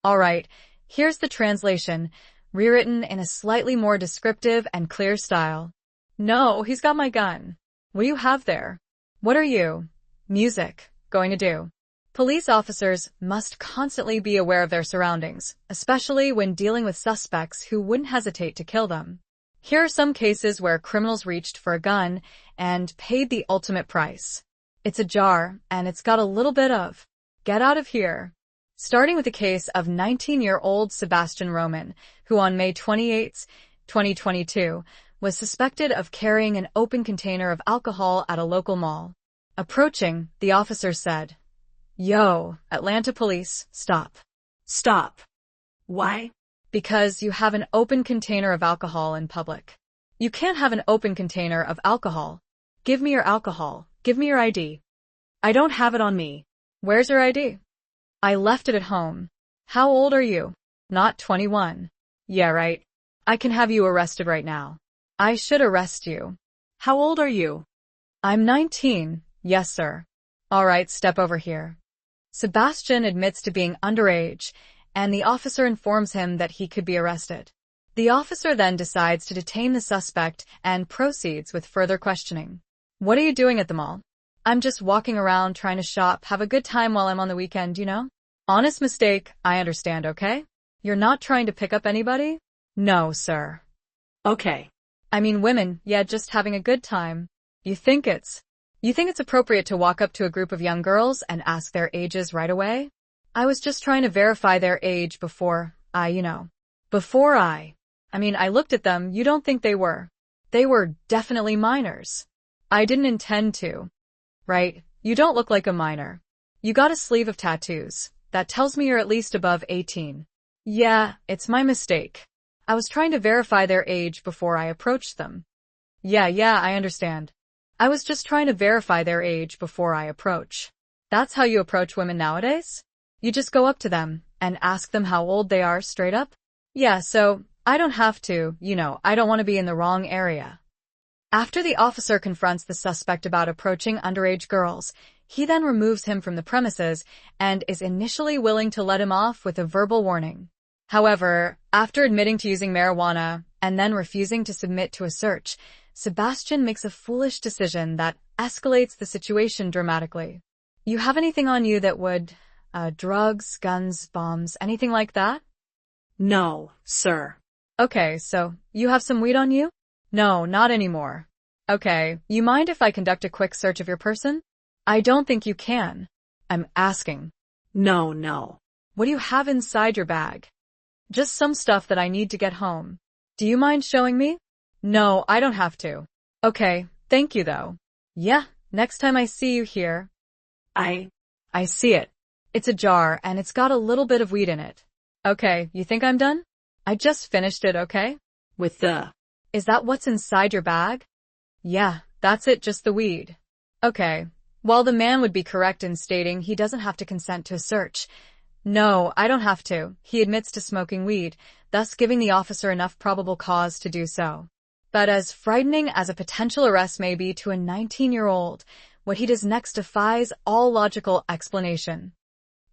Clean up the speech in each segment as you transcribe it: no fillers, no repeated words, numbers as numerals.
Alright, here's the translation, rewritten in a slightly more descriptive and clear style. No, he's got my gun. What do you have there? What are you, music, going to do? Police officers must constantly be aware of their surroundings, especially when dealing with suspects who wouldn't hesitate to kill them. Here are some cases where criminals reached for a gun and paid the ultimate price. It's a jar, and it's got a little bit of, get out of here. Starting with the case of 19-year-old Sebastian Roman, who on May 28, 2022, was suspected of carrying an open container of alcohol at a local mall. Approaching, the officer said, "Yo, Atlanta police, stop." Stop. Why? Because you have an open container of alcohol in public. You can't have an open container of alcohol. Give me your alcohol. Give me your ID. I don't have it on me. Where's your ID? I left it at home. How old are you? Not 21. Yeah, right. I can have you arrested right now. I should arrest you. How old are you? I'm 19. Yes, sir. All right, step over here. Sebastian admits to being underage, and the officer informs him that he could be arrested. The officer then decides to detain the suspect and proceeds with further questioning. What are you doing at the mall? I'm just walking around trying to shop, have a good time while I'm on the weekend, you know? Honest mistake, I understand, okay? You're not trying to pick up anybody? No, sir. Okay. I mean women, yeah, just having a good time. You think it's appropriate to walk up to a group of young girls and ask their ages right away? I was just trying to verify their age before I looked at them. You don't think they were? They were definitely minors. I didn't intend to. Right? You don't look like a minor. You got a sleeve of tattoos. That tells me you're at least above 18. Yeah, it's my mistake. I was trying to verify their age before I approached them. Yeah, I understand. I was just trying to verify their age before I approach. That's how you approach women nowadays? You just go up to them and ask them how old they are straight up? Yeah, so I don't have to, I don't want to be in the wrong area. After the officer confronts the suspect about approaching underage girls, he then removes him from the premises and is initially willing to let him off with a verbal warning. However, after admitting to using marijuana and then refusing to submit to a search, Sebastian makes a foolish decision that escalates the situation dramatically. You have anything on you that would, drugs, guns, bombs, anything like that? No, sir. Okay, so you have some weed on you? No, not anymore. Okay, you mind if I conduct a quick search of your person? I don't think you can. I'm asking. No. What do you have inside your bag? Just some stuff that I need to get home. Do you mind showing me? No, I don't have to. Okay, thank you though. Yeah, next time I see you here. I see it. It's a jar and it's got a little bit of weed in it. Okay, you think I'm done? I just finished it, okay? Is that what's inside your bag? Yeah, that's it, just the weed. Okay. While the man would be correct in stating he doesn't have to consent to a search, no, I don't have to, he admits to smoking weed, thus giving the officer enough probable cause to do so. But as frightening as a potential arrest may be to a 19-year-old, what he does next defies all logical explanation.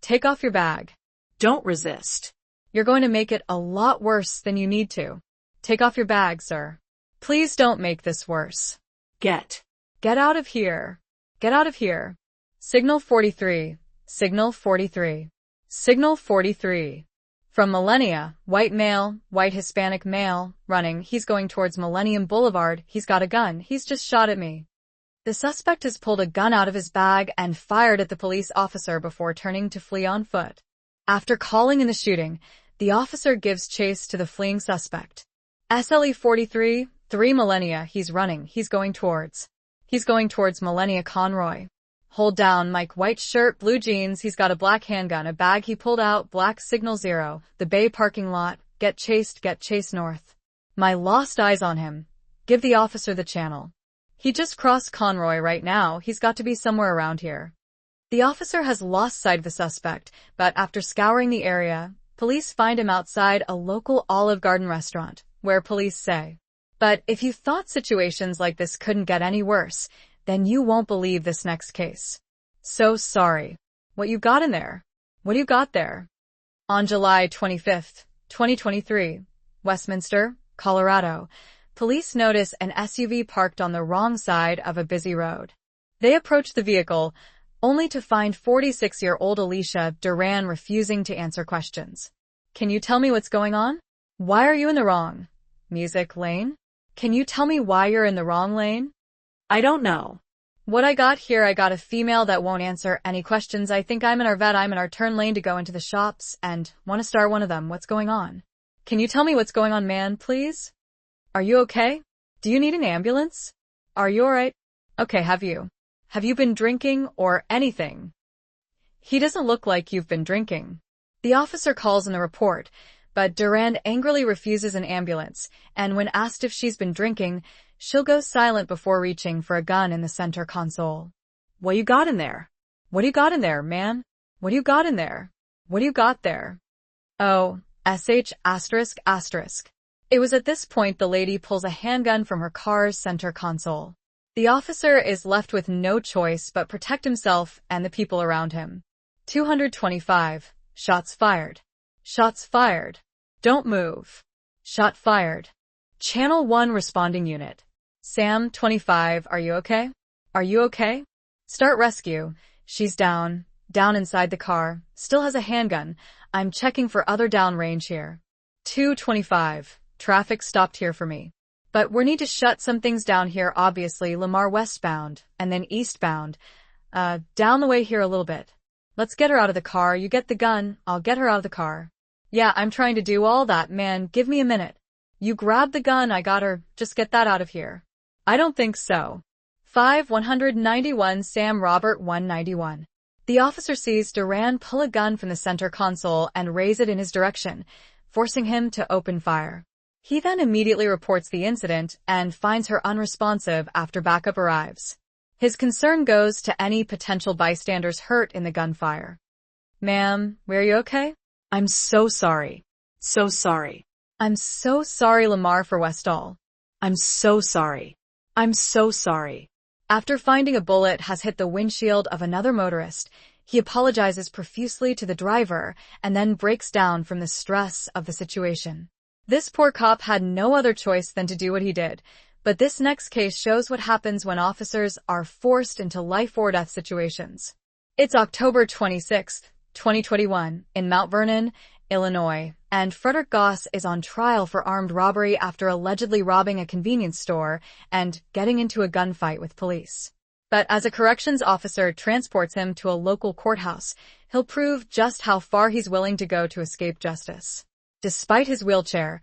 Take off your bag. Don't resist. You're going to make it a lot worse than you need to. Take off your bag, sir. Please don't make this worse. Get out of here. Get out of here. Signal 43. Signal 43. Signal 43. From Millennia, white male, white Hispanic male, running, he's going towards Millennium Boulevard, he's got a gun, he's just shot at me. The suspect has pulled a gun out of his bag and fired at the police officer before turning to flee on foot. After calling in the shooting, the officer gives chase to the fleeing suspect. SLE 43, 3 Millennia, he's running, he's going towards Millennia Conroy. Hold down, Mike, white shirt, blue jeans, he's got a black handgun, a bag he pulled out, black signal 0, the Bay parking lot, get chased north. My lost eyes on him. Give the officer the channel. He just crossed Conroy right now, he's got to be somewhere around here. The officer has lost sight of the suspect, but after scouring the area, police find him outside a local Olive Garden restaurant, where police say, "But if you thought situations like this couldn't get any worse, then you won't believe this next case. So sorry. What you got in there? What do you got there?" On July 25th, 2023, Westminster, Colorado, police notice an SUV parked on the wrong side of a busy road. They approach the vehicle, only to find 46-year-old Alicia Duran refusing to answer questions. Can you tell me what's going on? Why are you in the wrong music lane? Can you tell me why you're in the wrong lane? I don't know. What I got here, I got a female that won't answer any questions. I think I'm in our vet. I'm in our turn lane to go into the shops and want to start one of them. What's going on? Can you tell me what's going on, man, please? Are you okay? Do you need an ambulance? Are you alright? Okay, have you been drinking or anything? He doesn't look like you've been drinking. The officer calls in the report, but Duran angrily refuses an ambulance, and when asked if she's been drinking, she'll go silent before reaching for a gun in the center console. What you got in there? What do you got in there, man? What do you got in there? What do you got there? Oh, sh***. It was at this point the lady pulls a handgun from her car's center console. The officer is left with no choice but protect himself and the people around him. 225. Shots fired. Shots fired. Don't move. Shot fired. Channel 1 responding unit. Sam, 25, are you okay? Are you okay? Start rescue. She's down inside the car, still has a handgun. I'm checking for other downrange here. 225. Traffic stopped here for me. But we need to shut some things down here, obviously. Lamar westbound, and then eastbound. Down the way here a little bit. Let's get her out of the car. You get the gun, I'll get her out of the car. Yeah, I'm trying to do all that, man. Give me a minute. You grab the gun, I got her. Just get that out of here. I don't think so. 191 Sam Robert 191. The officer sees Duran pull a gun from the center console and raise it in his direction, forcing him to open fire. He then immediately reports the incident and finds her unresponsive after backup arrives. His concern goes to any potential bystanders hurt in the gunfire. Ma'am, are you okay? I'm so sorry. So sorry. I'm so sorry, Lamar for Westall. I'm so sorry. I'm so sorry. After finding a bullet has hit the windshield of another motorist, he apologizes profusely to the driver and then breaks down from the stress of the situation. This poor cop had no other choice than to do what he did, but this next case shows what happens when officers are forced into life or death situations. It's October 26, 2021, in Mount Vernon, Illinois, and Frederick Goss is on trial for armed robbery after allegedly robbing a convenience store and getting into a gunfight with police. But as a corrections officer transports him to a local courthouse, he'll prove just how far he's willing to go to escape justice. Despite his wheelchair,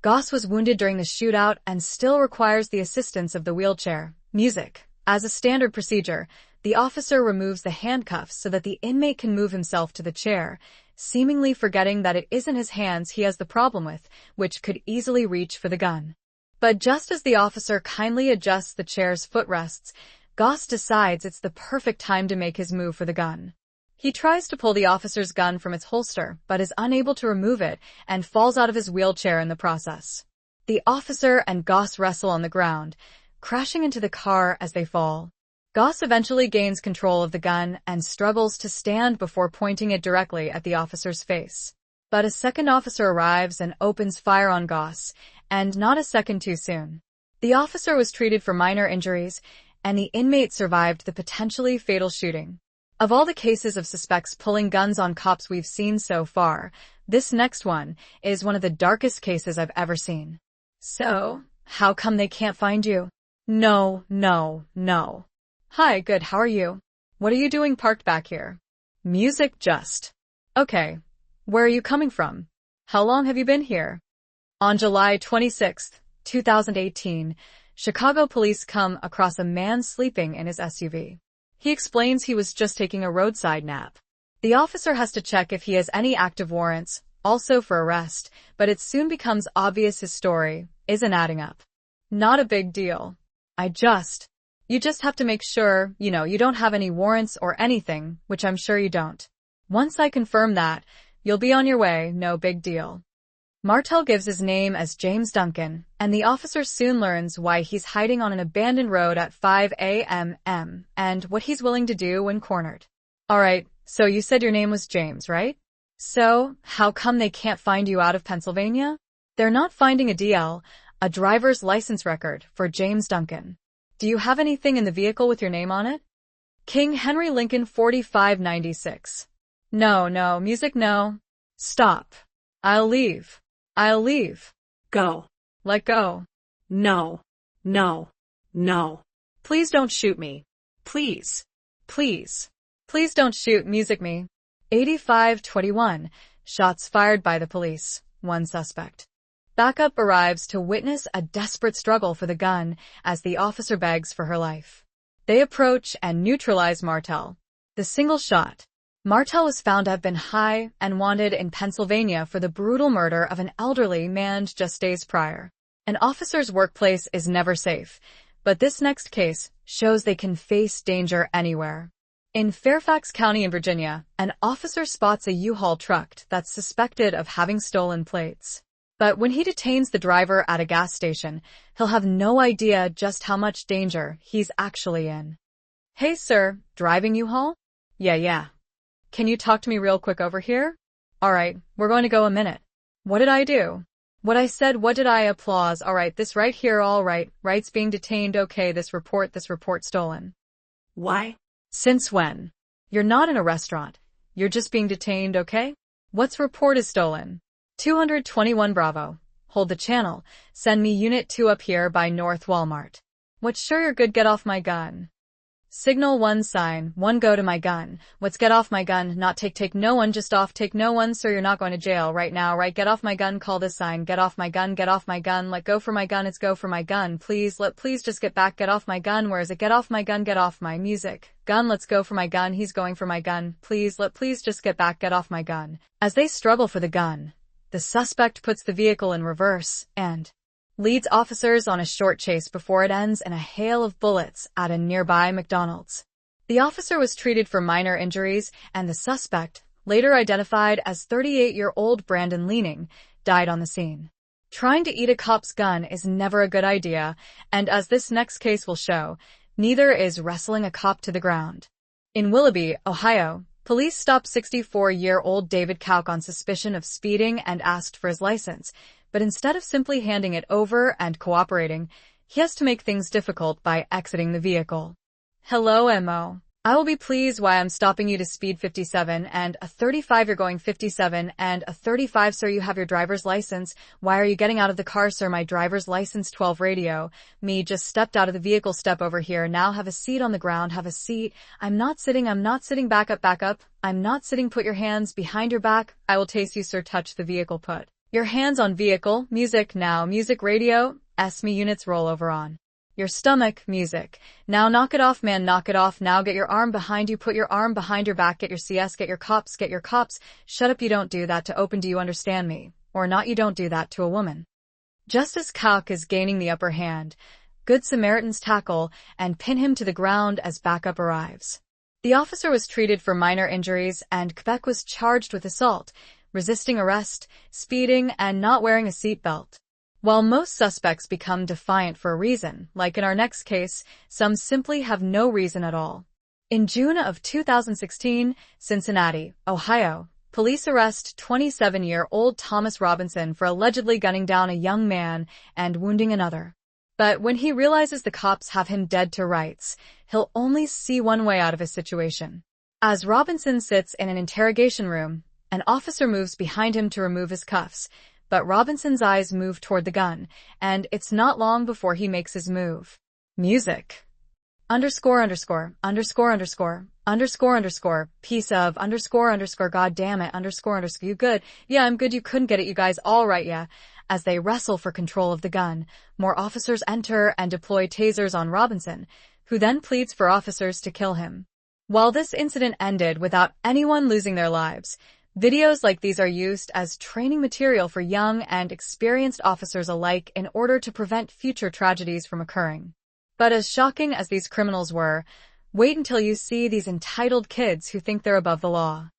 Goss was wounded during the shootout and still requires the assistance of the wheelchair. Music. As a standard procedure, the officer removes the handcuffs so that the inmate can move himself to the chair, seemingly forgetting that it isn't his hands he has the problem with, which could easily reach for the gun. But just as the officer kindly adjusts the chair's footrests, Goss decides it's the perfect time to make his move for the gun. He tries to pull the officer's gun from its holster, but is unable to remove it and falls out of his wheelchair in the process. The officer and Goss wrestle on the ground, crashing into the car as they fall. Goss eventually gains control of the gun and struggles to stand before pointing it directly at the officer's face. But a second officer arrives and opens fire on Goss, and not a second too soon. The officer was treated for minor injuries, and the inmate survived the potentially fatal shooting. Of all the cases of suspects pulling guns on cops we've seen so far, this next one is one of the darkest cases I've ever seen. So, how come they can't find you? No. Hi, good, how are you? What are you doing parked back here? Music just. Okay. Where are you coming from? How long have you been here? On July 26, 2018, Chicago police come across a man sleeping in his SUV. He explains he was just taking a roadside nap. The officer has to check if he has any active warrants, also for arrest, but it soon becomes obvious his story isn't adding up. Not a big deal. You just have to make sure, you don't have any warrants or anything, which I'm sure you don't. Once I confirm that, you'll be on your way, no big deal. Martel gives his name as James Duncan, and the officer soon learns why he's hiding on an abandoned road at 5 a.m. and what he's willing to do when cornered. Alright, so you said your name was James, right? So, how come they can't find you out of Pennsylvania? They're not finding a DL, a driver's license record, for James Duncan. Do you have anything in the vehicle with your name on it? King Henry Lincoln 4596. No, music no. Stop. I'll leave. Go. Let go. No. Please don't shoot me. Please. Please don't shoot music me. 8521. Shots fired by the police. One suspect. Backup arrives to witness a desperate struggle for the gun as the officer begs for her life. They approach and neutralize Martel. The single shot. Martel was found to have been high and wanted in Pennsylvania for the brutal murder of an elderly man just days prior. An officer's workplace is never safe, but this next case shows they can face danger anywhere. In Fairfax County in Virginia, an officer spots a U-Haul truck that's suspected of having stolen plates. But when he detains the driver at a gas station, he'll have no idea just how much danger he's actually in. Hey sir, driving U-Haul? Yeah. Can you talk to me real quick over here? Alright, we're going to go a minute. What did I do? What I said, what did I applause? Alright, this right here, alright, right's being detained, okay, this report stolen. Why? Since when? You're not in a restaurant. You're just being detained, okay? What's report is stolen? 221 Bravo. Hold the channel. Send me Unit 2 up here by North Walmart. What's sure you're good, get off my gun. Signal 1 sign, 1 go to my gun. What's get off my gun, not take no one, just off, take no one, sir, you're not going to jail right now, right, get off my gun, call this sign, get off my gun, let go for my gun, it's go for my gun, please just get back, get off my gun, where is it, get off my gun, get off my music, gun, let's go for my gun, he's going for my gun, please just get back, get off my gun. As they struggle for the gun, the suspect puts the vehicle in reverse and leads officers on a short chase before it ends in a hail of bullets at a nearby McDonald's. The officer was treated for minor injuries, and the suspect, later identified as 38-year-old Brandon Leaning, died on the scene. Trying to eat a cop's gun is never a good idea, and as this next case will show, neither is wrestling a cop to the ground. In Willoughby, Ohio, police stopped 64-year-old David Kauk on suspicion of speeding and asked for his license. But instead of simply handing it over and cooperating, he has to make things difficult by exiting the vehicle. Hello, MO. I will be pleased why I'm stopping you to speed 57 and a 35 you're going 57 and a 35 sir you have your driver's license. Why are you getting out of the car sir? My driver's license 12 radio. Me just stepped out of the vehicle, step over here. Now have a seat on the ground, have a seat. I'm not sitting, back up. I'm not sitting, put your hands behind your back. I will tase you sir, touch the vehicle, put your hands on vehicle, music now, music radio, me units roll over on. Your stomach, music. Now knock it off man, knock it off, now get your arm behind you, put your arm behind your back, get your CS, get your cops. Shut up, you don't do that to open, do you understand me? Or not, you don't do that to a woman. Just as Kauk is gaining the upper hand, Good Samaritans tackle and pin him to the ground as backup arrives. The officer was treated for minor injuries and Quebec was charged with assault, resisting arrest, speeding, and not wearing a seatbelt. While most suspects become defiant for a reason, like in our next case, some simply have no reason at all. In June of 2016, Cincinnati, Ohio, police arrest 27-year-old Thomas Robinson for allegedly gunning down a young man and wounding another. But when he realizes the cops have him dead to rights, he'll only see one way out of his situation. As Robinson sits in an interrogation room, an officer moves behind him to remove his cuffs, but Robinson's eyes move toward the gun, and it's not long before he makes his move. Music. Underscore, piece of, god damn it, you good? Yeah, I'm good, you couldn't get it, you guys, alright, yeah. As they wrestle for control of the gun, more officers enter and deploy tasers on Robinson, who then pleads for officers to kill him. While this incident ended without anyone losing their lives, videos like these are used as training material for young and experienced officers alike in order to prevent future tragedies from occurring. But as shocking as these criminals were, wait until you see these entitled kids who think they're above the law.